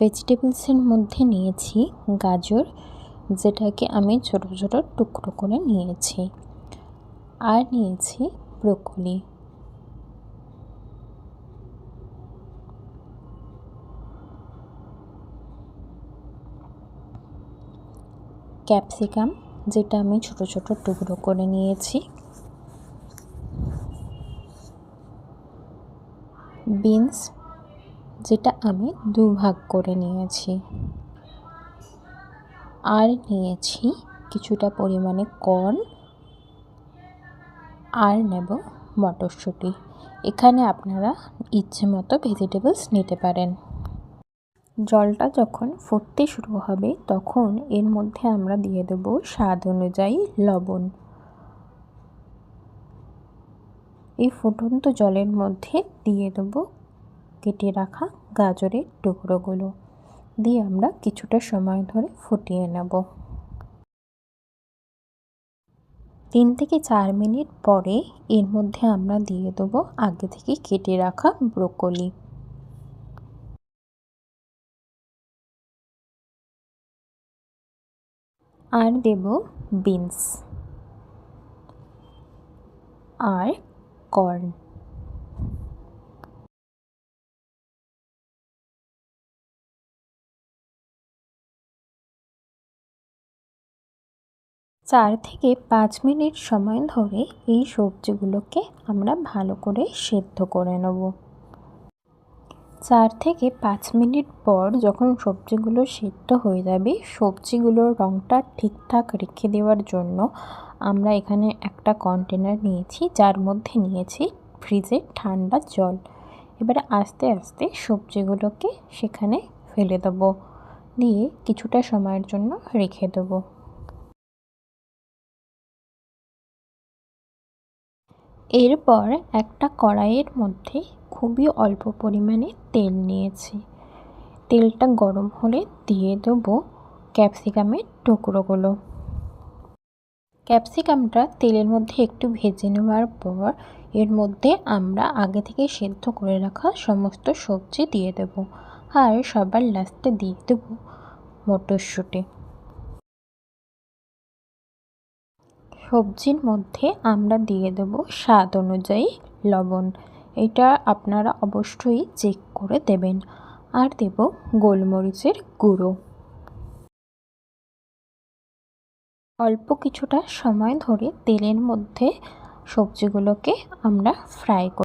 ভেজিটেবলসের মধ্যে নিয়েছি গাজর, যেটাকে আমি ছোট ছোট টুকরো করে নিয়েছি, আর নিয়েছি ব্রোকলি। ক্যাপসিকাম, যেটা আমি ছোট ছোট টুকরো করে নিয়েছি। বিনস, যেটা আমি দুভাগ করে নিয়েছি। আর নিয়েছি কিছুটা পরিমাণে কর্ন, আর নেব মটরশুঁটি। এখানে আপনারা ইচ্ছে মতো ভেজিটেবলস নিতে পারেন। জলটা যখন ফুটতে শুরু হবে তখন এর মধ্যে আমরা দিয়ে দেব স্বাদ অনুযায়ী লবণ। এই ফুটন্ত জলের মধ্যে দিয়ে দেব কেটে রাখা গাজরের টুকরোগুলো, দিয়ে আমরা কিছুটা সময় ধরে ফুটিয়ে নেব। 3 থেকে 4 মিনিট পরে এর মধ্যে আমরা দিয়ে দেব আগে থেকে কেটে রাখা ব্রোকলি। আর দেব বিনস আর কর্ন। 4 থেকে 5 মিনিট সময় ধরে এই সবজিগুলোকে আমরা ভালো করে সেদ্ধ করে নেব। 4 থেকে 5 মিনিট পর যখন সবজিগুলো সেদ্ধ হয়ে যাবে, সবজিগুলোর রঙটা ঠিকঠাক রেখে দেওয়ার জন্য আমরা এখানে একটা কন্টেনার নিয়েছি, যার মধ্যে নিয়েছি ফ্রিজের ঠান্ডা জল। এবারে আস্তে আস্তে সবজিগুলোকে সেখানে ফেলে দেবো, দিয়ে কিছুটা সময়ের জন্য রেখে দেবো। এরপর একটা কড়াইয়ের মধ্যে খুবই অল্প পরিমাণে তেল নিয়েছি। তেলটা গরম হলে দিয়ে দেবো ক্যাপসিকামের টুকরোগুলো। ক্যাপসিকামটা তেলের মধ্যে একটু ভেজে নেওয়ার পর এর মধ্যে আমরা আগে থেকে সেদ্ধ করে রাখা সমস্ত সবজি দিয়ে দেবো, আর সবার লাস্টে দিয়ে দেবো মটরশুঁটি। সবজির মধ্যে আমরা দিয়ে দেব স্বাদ অনুযায়ী লবণ, এটা আপনারা অবশ্যই চেক করে দেবেন। আর দেব গোলমরিচের গুঁড়ো। অল্প কিছুটা সময় ধরে তেলের মধ্যে সবজিগুলোকে আমরা ফ্রাই করব।